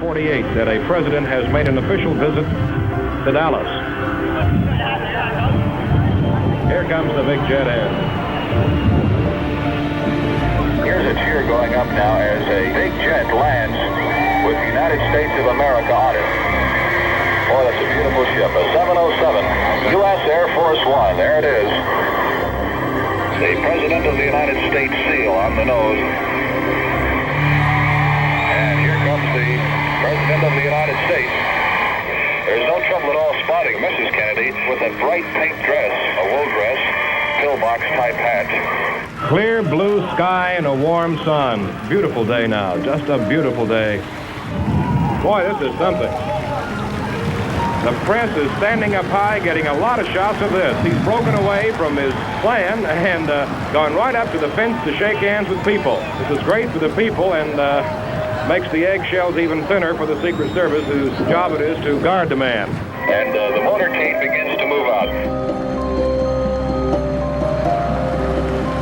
48 that a president has made an official visit to Dallas. Here comes the big jet air. Here's a cheer going up now as a big jet lands with the United States of America on it. Boy, that's a beautiful ship, a 707, U.S. Air Force One. There it is. The President of the United States seal on the nose. And here comes the President of the United States. There's no trouble at all spotting Mrs. Kennedy with a bright pink dress, a wool dress, pillbox type hat. Clear blue sky and a warm sun. Beautiful day now, just a beautiful day. Boy, this is something. The press is standing up high, getting a lot of shots of this. He's broken away from his plan and gone right up to the fence to shake hands with people. This is great for the people and makes the eggshells even thinner for the Secret Service, whose job it is to guard the man. And the motorcade begins to move out.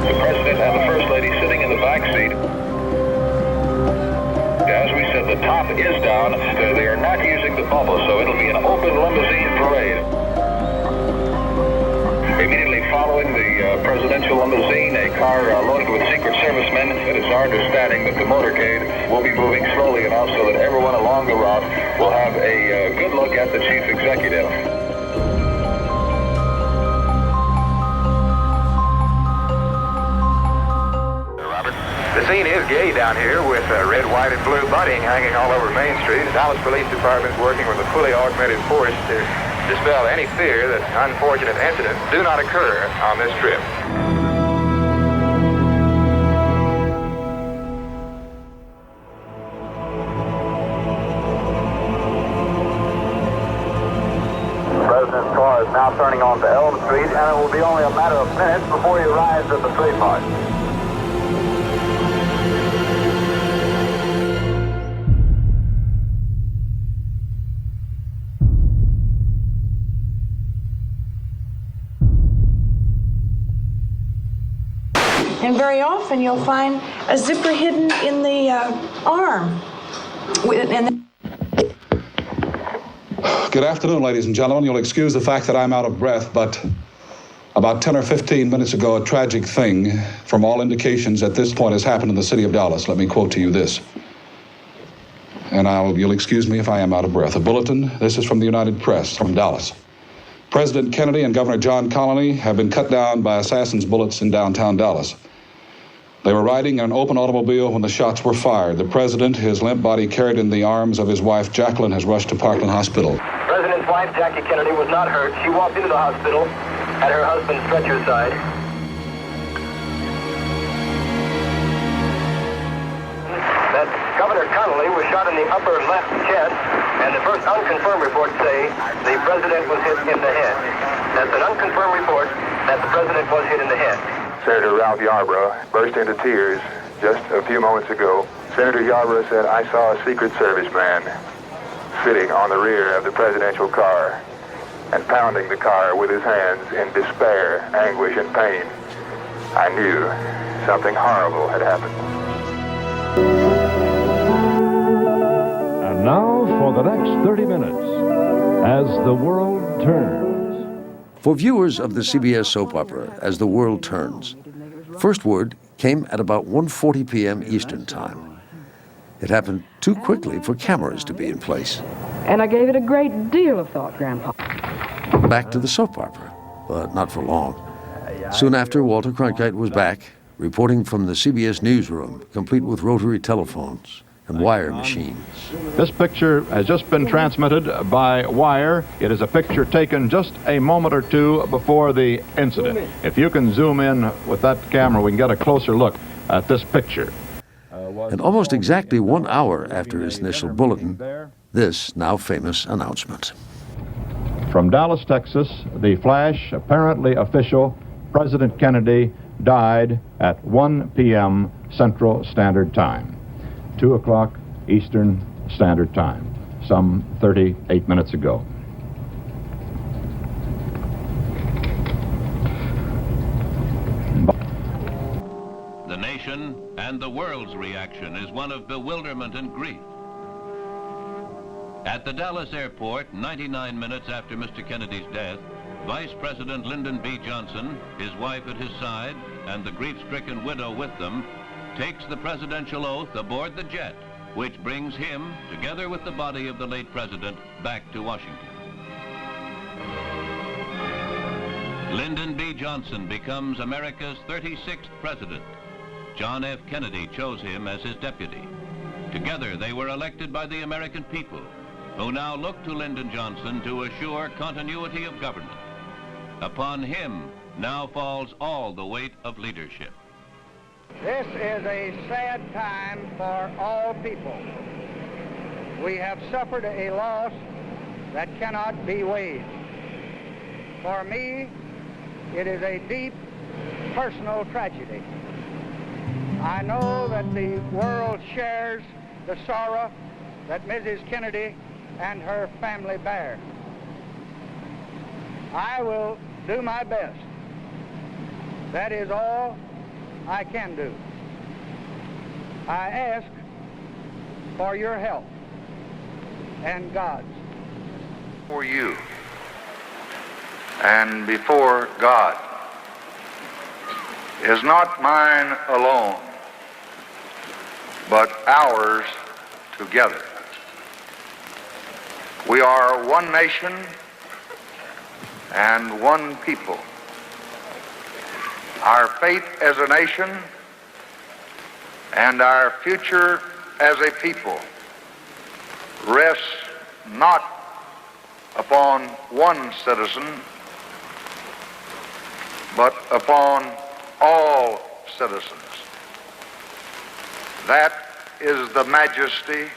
The President and the First Lady sitting in the back seat. As we said, the top is down. They are not using the bubble, so it'll be an open limousine parade. Immediately following the presidential limousine, a car loaded with Secret Servicemen. It is our understanding that the motorcade will be moving slowly enough so that everyone along the route will have a good look at the chief executive. The scene is gay down here with red, white, and blue bunting hanging all over Main Street. The Dallas Police Department is working with a fully augmented force to dispel any fear that unfortunate incidents do not occur on this trip. The President's car is now turning onto Elm Street, and it will be only a matter of minutes before he arrives at the trademark. And very often you'll find a zipper hidden in the arm. Good afternoon, ladies and gentlemen. You'll excuse the fact that I'm out of breath, but about 10 or 15 minutes ago, a tragic thing, from all indications at this point, has happened in the city of Dallas. Let me quote to you this. And you'll excuse me if I am out of breath. A bulletin, this is from the United Press, from Dallas. President Kennedy and Governor John Connally have been cut down by assassins' bullets in downtown Dallas. They were riding in an open automobile when the shots were fired. The president, his limp body carried in the arms of his wife, Jacqueline, has rushed to Parkland Hospital. President's wife, Jackie Kennedy, was not hurt. She walked into the hospital at her husband's stretcher side. That Governor Connally was shot in the upper left chest, and the first unconfirmed reports say the president was hit in the head. That's an unconfirmed report that the president was hit in the head. Senator Ralph Yarborough burst into tears just a few moments ago. Senator Yarborough said, "I saw a Secret Service man sitting on the rear of the presidential car and pounding the car with his hands in despair, anguish, and pain. I knew something horrible had happened." And now for the next 30 minutes, As the World Turns. For viewers of the CBS soap opera, As the World Turns, first word came at about 1:40 p.m. Eastern Time. It happened too quickly for cameras to be in place. And I gave it a great deal of thought, Grandpa. Back to the soap opera, but not for long. Soon after, Walter Cronkite was back, reporting from the CBS newsroom, complete with rotary telephones and wire machines. This picture has just been transmitted by wire. It is a picture taken just a moment or two before the incident. If you can zoom in with that camera, we can get a closer look at this picture. And almost exactly 1 hour after his initial bulletin, this now famous announcement. From Dallas, Texas, the flash, apparently official, President Kennedy died at 1 p.m. Central Standard Time, 2 o'clock Eastern Standard Time, some 38 minutes ago. The nation and the world's reaction is one of bewilderment and grief. At the Dallas airport, 99 minutes after Mr. Kennedy's death, Vice President Lyndon B. Johnson, his wife at his side, and the grief-stricken widow with them, takes the presidential oath aboard the jet, which brings him, together with the body of the late president, back to Washington. Lyndon B. Johnson becomes America's 36th president. John F. Kennedy chose him as his deputy. Together, they were elected by the American people, who now look to Lyndon Johnson to assure continuity of government. Upon him now falls all the weight of leadership. This is a sad time for all people. We have suffered a loss that cannot be weighed. For me, it is a deep personal tragedy. I know that the world shares the sorrow that Mrs. Kennedy and her family bear. I will do my best. That is all I can do. I ask for your help and God's. For you and before God is not mine alone, but ours together. We are one nation and one people. Our fate as a nation and our future as a people rests not upon one citizen, but upon all citizens. That is the majesty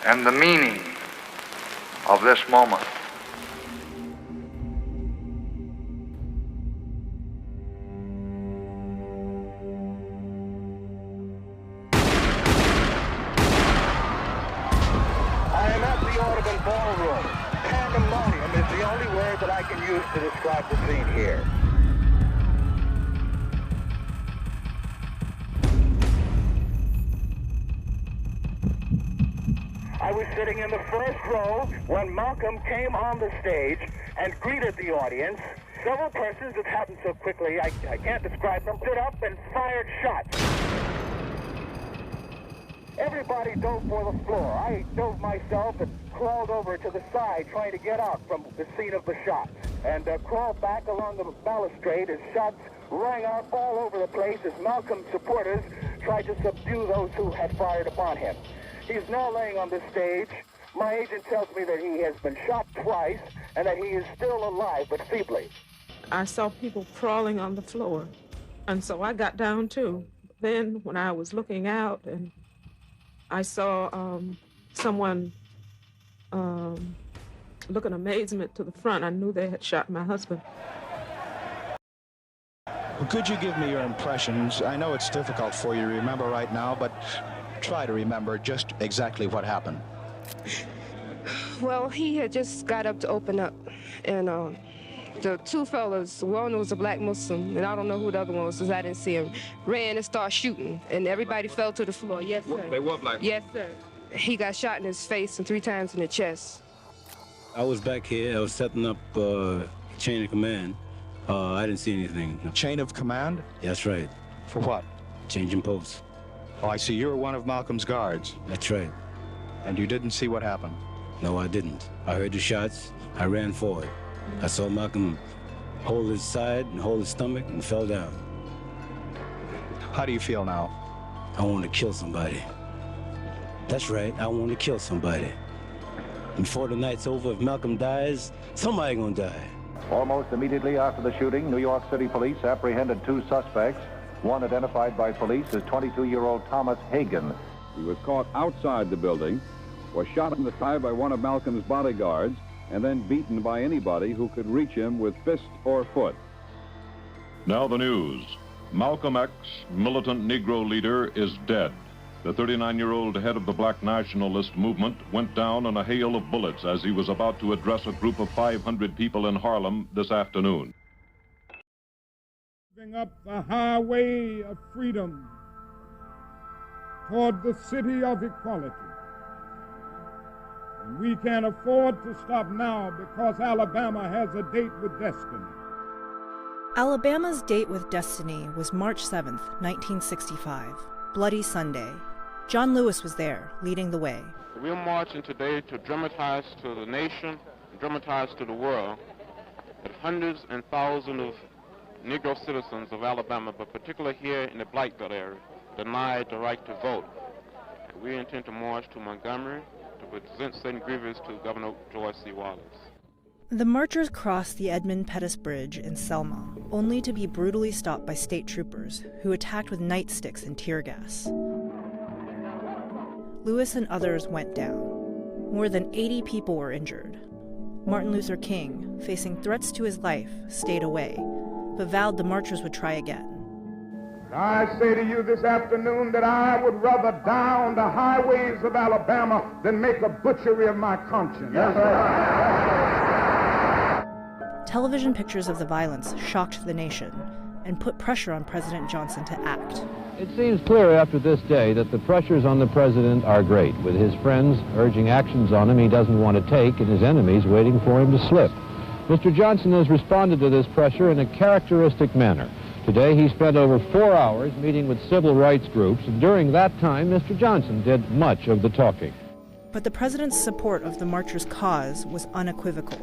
and the meaning of this moment. Pandemonium is the only word that I can use to describe the scene here. I was sitting in the first row when Malcolm came on the stage and greeted the audience. Several persons, it happened so quickly I can't describe them, stood up and fired shots. Everybody dove for the floor. I dove myself and crawled over to the side trying to get out from the scene of the shots and crawled back along the balustrade as shots rang out all over the place as Malcolm's supporters tried to subdue those who had fired upon him. He's now laying on the stage. My agent tells me that he has been shot twice and that he is still alive, but feebly. I saw people crawling on the floor, and so I got down too. Then when I was looking out and I saw someone look in amazement to the front, I knew they had shot my husband. Well, could you give me your impressions? I know it's difficult for you to remember right now, but try to remember just exactly what happened. Well, he had just got up to open up, and the two fellas, one was a black Muslim, and I don't know who the other one was because I didn't see him, ran and started shooting, and everybody fell to the floor. Yes, sir. They were black? Yes, sir. He got shot in his face and 3 times in the chest. I was back here. I was setting up chain of command. I didn't see anything. No. Chain of command? That's right. For what? Changing posts. Oh, I see. You were one of Malcolm's guards. That's right. And you didn't see what happened? No, I didn't. I heard the shots. I ran forward. I saw Malcolm hold his side and hold his stomach and fell down. How do you feel now? I want to kill somebody. That's right. I want to kill somebody. Before the night's over, if Malcolm dies, somebody gonna die. Almost immediately after the shooting, New York City police apprehended 2 suspects. One identified by police as 22-year-old Thomas Hagan. He was caught outside the building, was shot in the thigh by one of Malcolm's bodyguards, and then beaten by anybody who could reach him with fist or foot. Now the news. Malcolm X, militant Negro leader, is dead. The 39-year-old head of the black nationalist movement went down in a hail of bullets as he was about to address a group of 500 people in Harlem this afternoon. Moving up the highway of freedom toward the city of equality. we can't afford to stop now because Alabama has a date with destiny. Alabama's date with destiny was March 7th, 1965, Bloody Sunday. John Lewis was there, leading the way. We're marching today to dramatize to the nation, dramatize to the world, that hundreds and thousands of Negro citizens of Alabama, but particularly here in the Black Belt area, denied the right to vote. And we intend to march to Montgomery to present certain grievances to Governor George C. Wallace. The marchers crossed the Edmund Pettus Bridge in Selma, only to be brutally stopped by state troopers, who attacked with nightsticks and tear gas. Lewis and others went down. More than 80 people were injured. Martin Luther King, facing threats to his life, stayed away, but vowed the marchers would try again. I say to you this afternoon that I would rather die on the highways of Alabama than make a butchery of my conscience. Television pictures of the violence shocked the nation and put pressure on President Johnson to act. It seems clear after this day that the pressures on the president are great, with his friends urging actions on him he doesn't want to take and his enemies waiting for him to slip. Mr. Johnson has responded to this pressure in a characteristic manner. Today he spent over 4 hours meeting with civil rights groups, and during that time Mr. Johnson did much of the talking. But the president's support of the marchers' cause was unequivocal.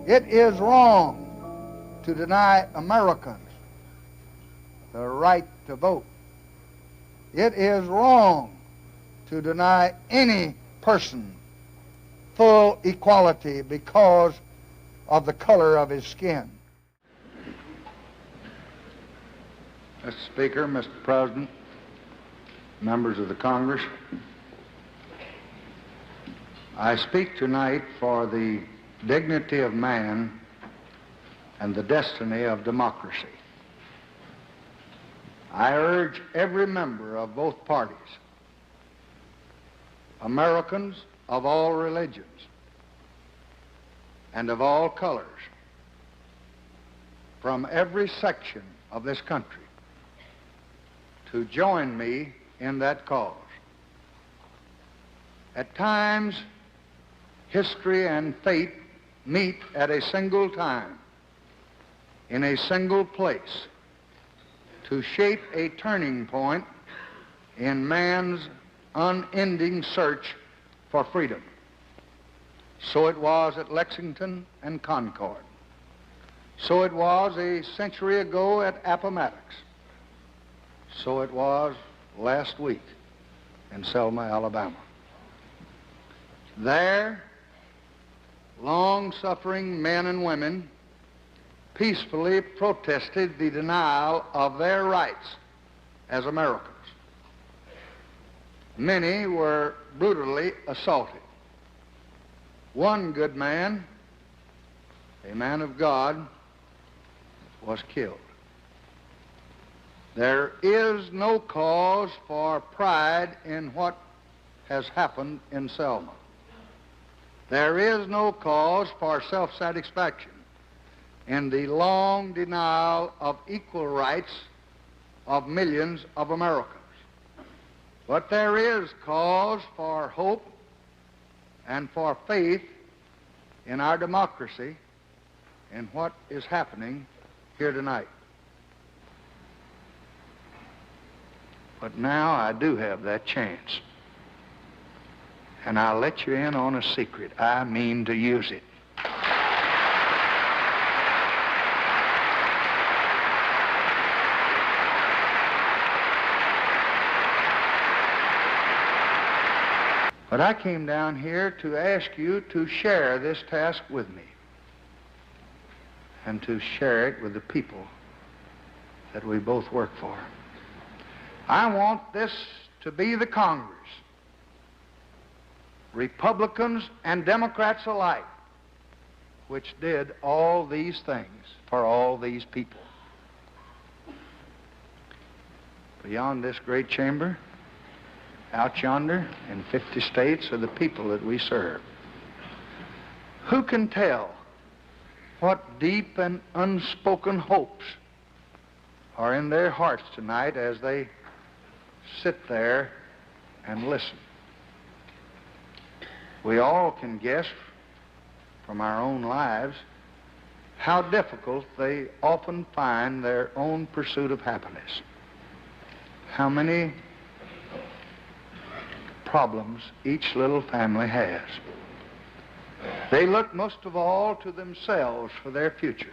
It is wrong to deny Americans the right to vote. It is wrong to deny any person full equality because of the color of his skin. Mr. Speaker, Mr. President, members of the Congress, I speak tonight for the dignity of man and the destiny of democracy. I urge every member of both parties, Americans of all religions and of all colors, from every section of this country, to join me in that cause. At times, history and fate meet at a single time, in a single place, to shape a turning point in man's unending search for freedom. So it was at Lexington and Concord. So it was a century ago at Appomattox. So it was last week in Selma, Alabama. There, long-suffering men and women peacefully protested the denial of their rights as Americans. Many were brutally assaulted. One good man, a man of God, was killed. There is no cause for pride in what has happened in Selma. There is no cause for self-satisfaction in the long denial of equal rights of millions of Americans. But there is cause for hope and for faith in our democracy in what is happening here tonight. But now I do have that chance. And I'll let you in on a secret. I mean to use it. But I came down here to ask you to share this task with me and to share it with the people that we both work for. I want this to be the Congress, Republicans and Democrats alike, which did all these things for all these people. Beyond this great chamber, out yonder in 50 states are the people that we serve. Who can tell what deep and unspoken hopes are in their hearts tonight as they sit there and listen? We all can guess from our own lives how difficult they often find their own pursuit of happiness. How many problems each little family has. They look most of all to themselves for their future.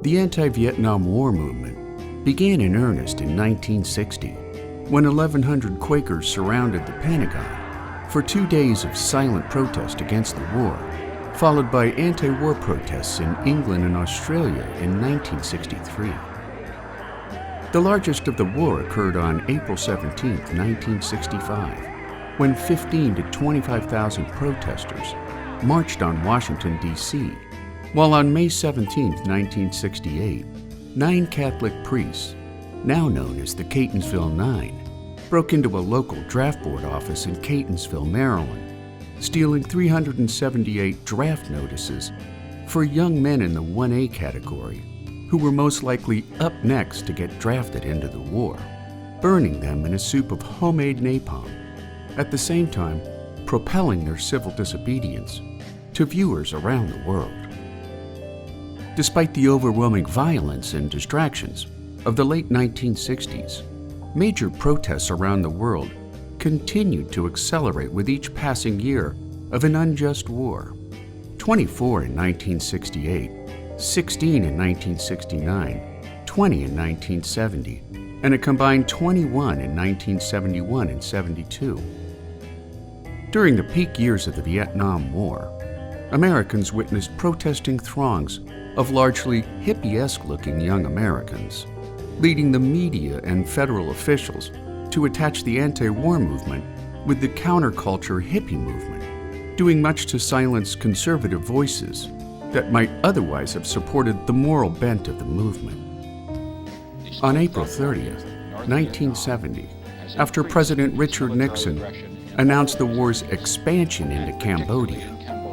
The anti-Vietnam War movement began in earnest in 1960, when 1,100 Quakers surrounded the Pentagon for 2 days of silent protest against the war, followed by anti-war protests in England and Australia in 1963. The largest of the war occurred on April 17, 1965, when 15,000 to 25,000 protesters marched on Washington, D.C., while on May 17, 1968, 9 Catholic priests, now known as the Catonsville Nine, broke into a local draft board office in Catonsville, Maryland, stealing 378 draft notices for young men in the 1A category who were most likely up next to get drafted into the war, burning them in a soup of homemade napalm, at the same time propelling their civil disobedience to viewers around the world. Despite the overwhelming violence and distractions of the late 1960s, major protests around the world continued to accelerate with each passing year of an unjust war. 24 in 1968, 16 in 1969, 20 in 1970, and a combined 21 in 1971 and 72. During the peak years of the Vietnam War, Americans witnessed protesting throngs of largely hippie-esque looking young Americans, leading the media and federal officials to attach the anti-war movement with the counterculture hippie movement, doing much to silence conservative voices that might otherwise have supported the moral bent of the movement. On April 30th, 1970, after President Richard Nixon announced the war's expansion into Cambodia,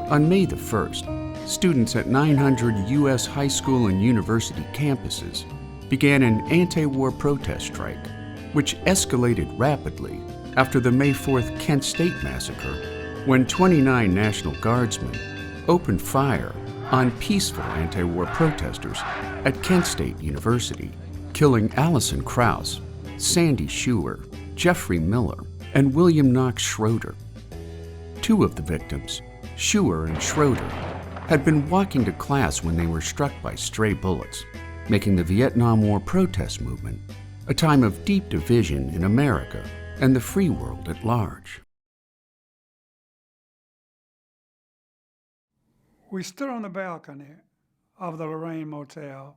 on May the 1st, students at 900 U.S. high school and university campuses began an anti-war protest strike, which escalated rapidly after the May 4th Kent State massacre, when 29 National Guardsmen opened fire on peaceful anti-war protesters at Kent State University, killing Allison Krauss, Sandy Schuer, Jeffrey Miller, and William Knox Schroeder. 2 of the victims, Schuer and Schroeder, had been walking to class when they were struck by stray bullets, making the Vietnam War protest movement a time of deep division in America and the free world at large. We stood on the balcony of the Lorraine Motel.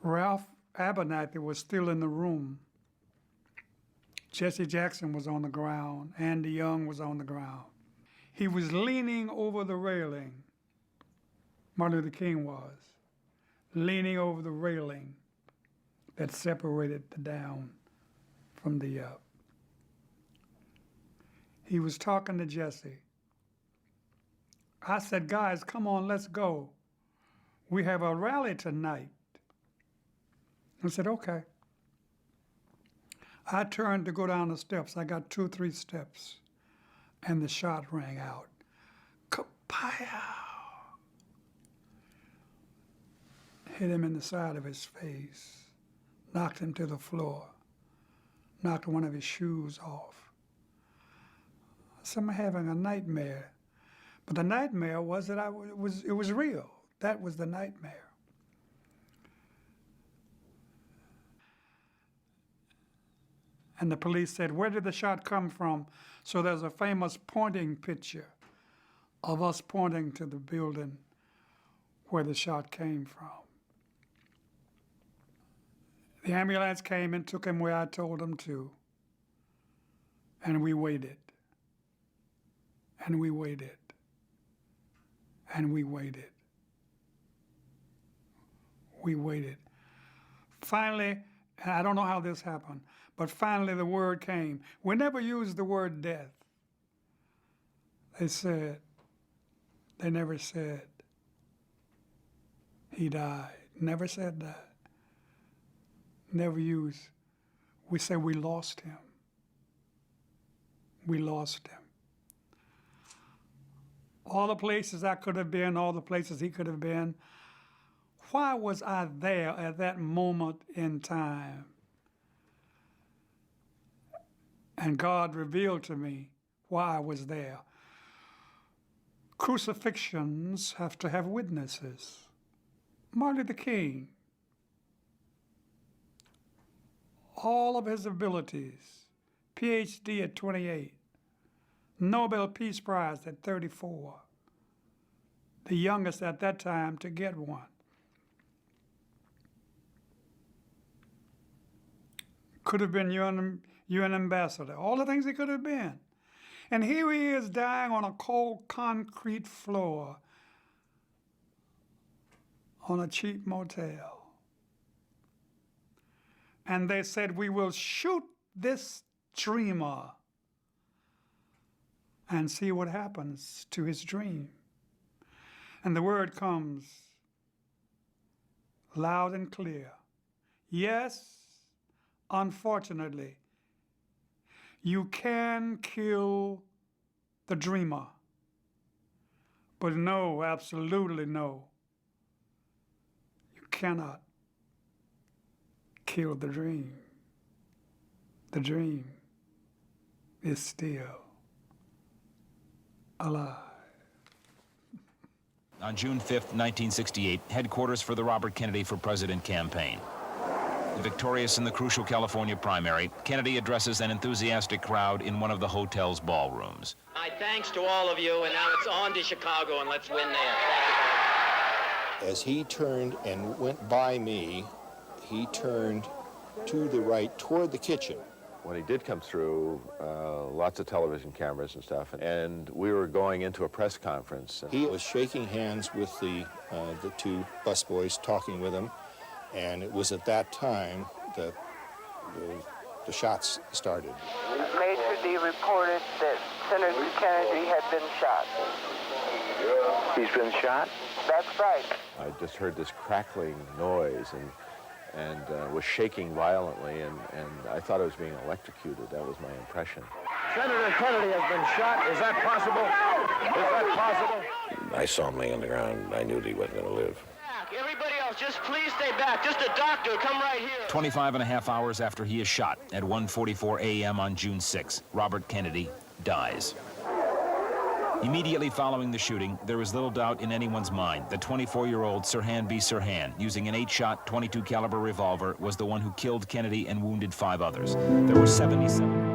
Ralph Abernathy was still in the room. Jesse Jackson was on the ground. Andy Young was on the ground. He was leaning over the railing. Martin Luther King was leaning over the railing that separated the down from the up. He was talking to Jesse. I said, guys, come on, let's go. We have a rally tonight. I said, okay. I turned to go down the steps. I got 2 or 3 steps, and the shot rang out. Kapow! Hit him in the side of his face, knocked him to the floor, knocked one of his shoes off. So I'm having a nightmare. But the nightmare was that it was real. That was the nightmare. And the police said, where did the shot come from? So there's a famous pointing picture of us pointing to the building where the shot came from. The ambulance came and took him where I told him to. And we waited. And we waited. And we waited. We waited. Finally, and I don't know how this happened, but finally the word came. We never used the word death. They never said he died. Never said that. Never used. We said we lost him. We lost him. All the places I could have been, all the places he could have been. Why was I there at that moment in time? And God revealed to me why I was there. Crucifixions have to have witnesses. Martin Luther King, all of his abilities, PhD at 28, Nobel Peace Prize at 34, the youngest at that time to get one. Could have been UN ambassador, all the things he could have been. And here he is dying on a cold concrete floor on a cheap motel. And they said, we will shoot this dreamer and see what happens to his dream. And the word comes loud and clear. Yes, unfortunately, you can kill the dreamer, but no, absolutely no, you cannot kill the dream. The dream is still alive. On June 5th, 1968, headquarters for the Robert Kennedy for President campaign. Victorious in the crucial California primary, Kennedy addresses an enthusiastic crowd in one of the hotel's ballrooms. My thanks to all of you, and now it's on to Chicago, and let's win there. As he turned and went by me, he turned to the right toward the kitchen. When he did come through, lots of television cameras and stuff, and we were going into a press conference. He was shaking hands with the two busboys, talking with them, and it was at that time that the shots started. Major D reported that Senator Kennedy had been shot. He's been shot? That's right. I just heard this crackling noise and was shaking violently, and I thought I was being electrocuted. That was my impression. Senator Kennedy has been shot. Is that possible? Is that possible? I saw him laying on the ground. I knew that he wasn't going to live. Everybody else, just please stay back. Just a doctor, come right here. 25 and a half hours after he is shot at 1:44 a.m. on June 6, Robert Kennedy dies. Immediately following the shooting, there is little doubt in anyone's mind that 24-year-old Sirhan B. Sirhan, using an 8-shot, .22 caliber revolver, was the one who killed Kennedy and wounded 5 others. There were 77...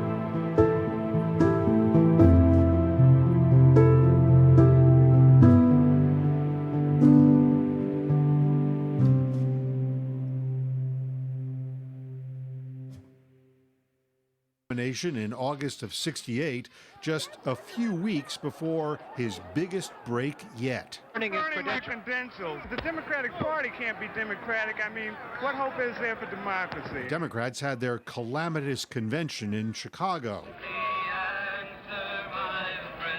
In August of '68, just a few weeks before his biggest break yet. Burning my credentials. The Democratic Party can't be democratic. I mean, what hope is there for democracy? Democrats had their calamitous convention in Chicago,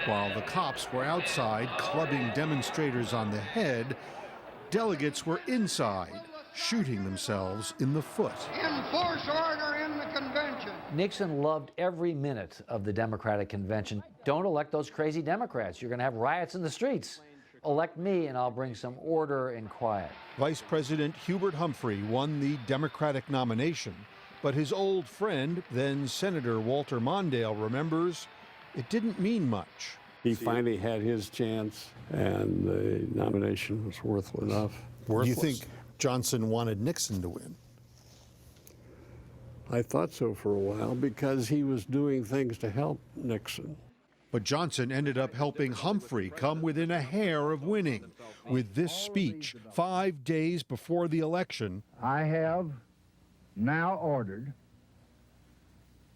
while the cops were outside clubbing demonstrators on the head. Delegates were inside, shooting themselves in the foot. Enforce order in the convention. Nixon loved every minute of the Democratic convention. Don't elect those crazy Democrats. You're going to have riots in the streets. Elect me and I'll bring some order and quiet. Vice President Hubert Humphrey won the Democratic nomination, but his old friend, then Senator Walter Mondale, remembers it didn't mean much. He finally had his chance, and the nomination was worthless enough. Do you think Johnson wanted Nixon to win? I thought so for a while because he was doing things to help Nixon. But Johnson ended up helping Humphrey come within a hair of winning with this speech 5 days before the election. I have now ordered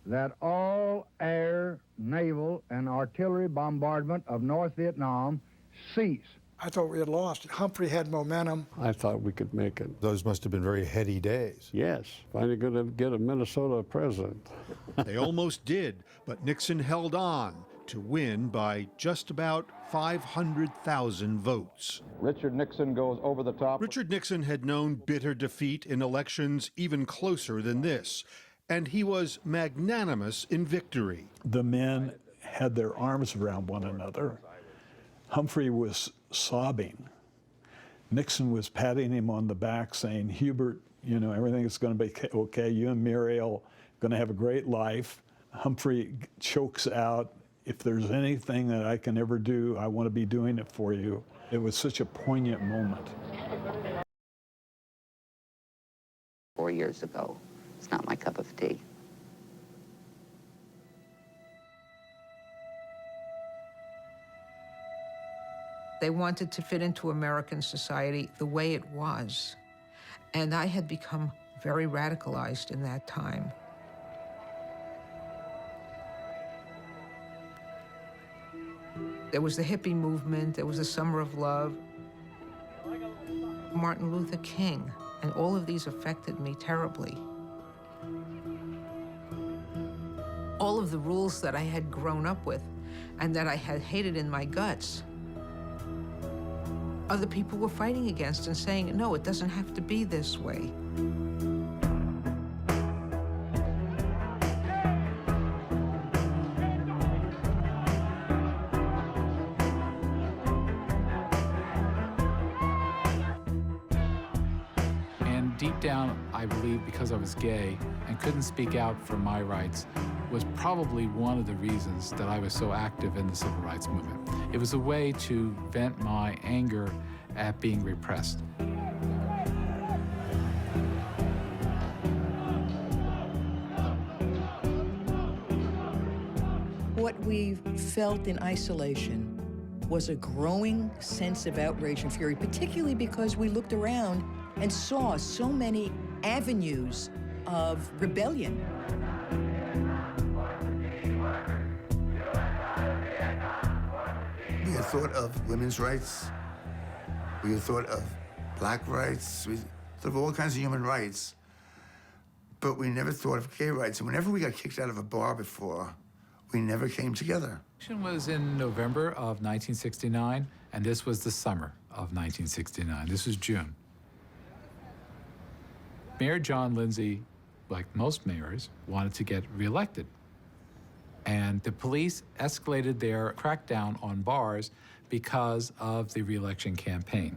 that all air, naval, and artillery bombardment of North Vietnam cease. I thought we had lost. Humphrey had momentum. I thought we could make it. Those must have been very heady days. Yes, finally going to get a Minnesota president. They almost did, but Nixon held on to win by just about 500,000 votes. Richard Nixon goes over the top. Richard Nixon had known bitter defeat in elections even closer than this, and he was magnanimous in victory. The men had their arms around one another. Humphrey was sobbing. Nixon was patting him on the back saying, Hubert, you know, everything is going to be okay. You and Muriel are going to have a great life. Humphrey chokes out, if there's anything that I can ever do, I want to be doing it for you. It was such a poignant moment. 4 years ago. It's not my cup of tea. They wanted to fit into American society the way it was. And I had become very radicalized in that time. There was the hippie movement, there was the Summer of Love, Martin Luther King, and all of these affected me terribly. All of the rules that I had grown up with and that I had hated in my guts, other people were fighting against and saying, no, it doesn't have to be this way. And deep down, I believe because I was gay and couldn't speak out for my rights was probably one of the reasons that I was so active in the civil rights movement. It was a way to vent my anger at being repressed. What we felt in isolation was a growing sense of outrage and fury, particularly because we looked around and saw so many avenues of rebellion. We had thought of women's rights. We had thought of black rights. We thought of all kinds of human rights. But we never thought of gay rights. And whenever we got kicked out of a bar before, we never came together. The election was in November of 1969, and this was the summer of 1969. This was June. Mayor John Lindsay, like most mayors, wanted to get reelected. And the police escalated their crackdown on bars because of the reelection campaign.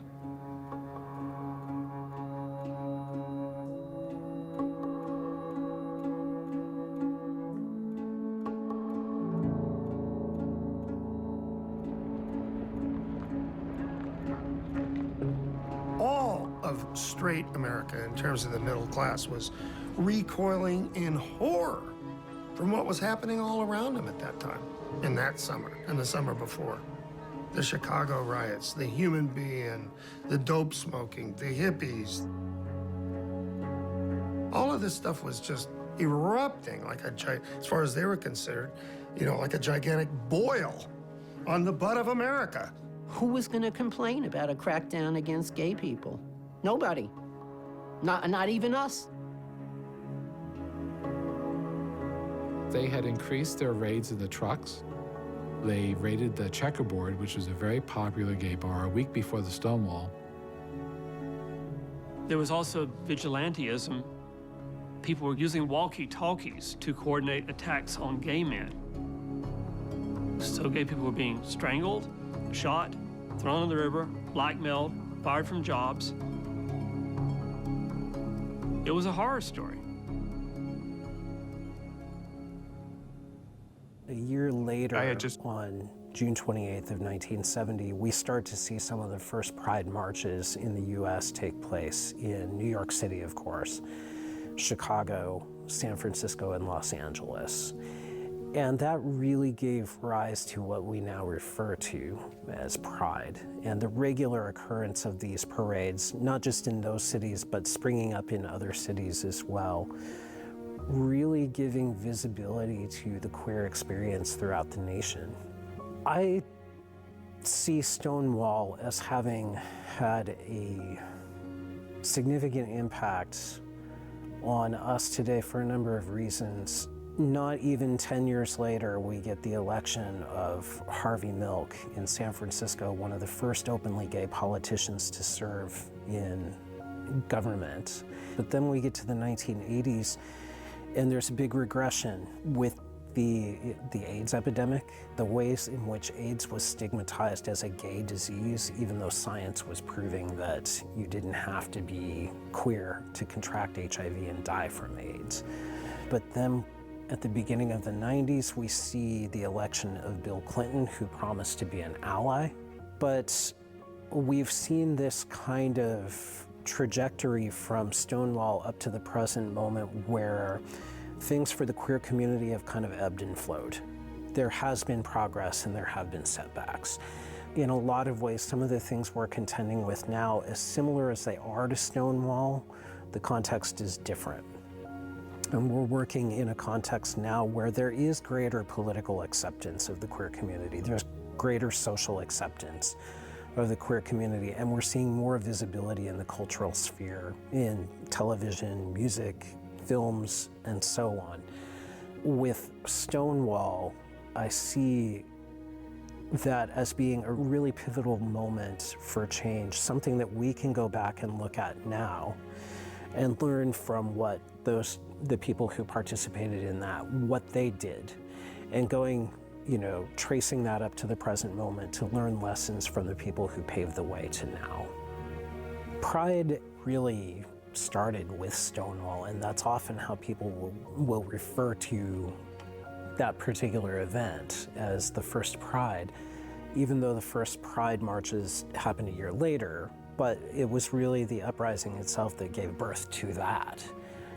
All of straight America, in terms of the middle class, was recoiling in horror from what was happening all around them at that time, in that summer and the summer before. The Chicago riots, the human being, the dope smoking, the hippies. All of this stuff was just erupting like as far as they were concerned, you know, like a gigantic boil on the butt of America. Who was going to complain about a crackdown against gay people? Nobody. Not even us. They had increased their raids in the trucks. They raided the Checkerboard, which was a very popular gay bar, a week before the Stonewall. There was also vigilantism. People were using walkie-talkies to coordinate attacks on gay men. So gay people were being strangled, shot, thrown in the river, blackmailed, fired from jobs. It was a horror story. A year later, on June 28th of 1970, we start to see some of the first Pride marches in the U.S. take place in New York City, of course, Chicago, San Francisco, and Los Angeles. And that really gave rise to what we now refer to as Pride, and the regular occurrence of these parades, not just in those cities, but springing up in other cities as well, really giving visibility to the queer experience throughout the nation. I see Stonewall as having had a significant impact on us today for a number of reasons. Not even 10 years later, we get the election of Harvey Milk in San Francisco, one of the first openly gay politicians to serve in government. But then we get to the 1980s, and there's a big regression with the AIDS epidemic, the ways in which AIDS was stigmatized as a gay disease, even though science was proving that you didn't have to be queer to contract HIV and die from AIDS. But then at the beginning of the 90s, we see the election of Bill Clinton, who promised to be an ally. But we've seen this kind of trajectory from Stonewall up to the present moment where things for the queer community have kind of ebbed and flowed. There has been progress and there have been setbacks. In a lot of ways, some of the things we're contending with now, as similar as they are to Stonewall, the context is different. And we're working in a context now where there is greater political acceptance of the queer community. There's greater social acceptance of the queer community, and we're seeing more visibility in the cultural sphere, in television, music, films, and so on. With Stonewall, I see that as being a really pivotal moment for change, something that we can go back and look at now and learn from what the people who participated in that, what they did, and going, tracing that up to the present moment to learn lessons from the people who paved the way to now. Pride really started with Stonewall, and that's often how people will refer to that particular event as the first Pride, even though the first Pride marches happened a year later, but it was really the uprising itself that gave birth to that.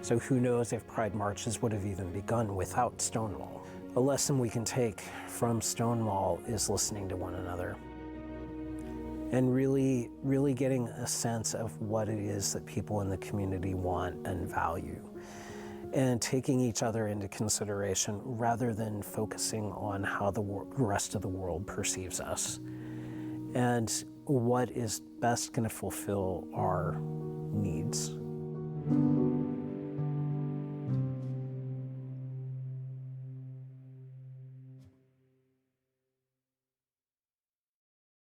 So who knows if Pride marches would have even begun without Stonewall. A lesson we can take from Stonewall is listening to one another and really getting a sense of what it is that people in the community want and value, and taking each other into consideration rather than focusing on how the rest of the world perceives us and what is best going to fulfill our needs.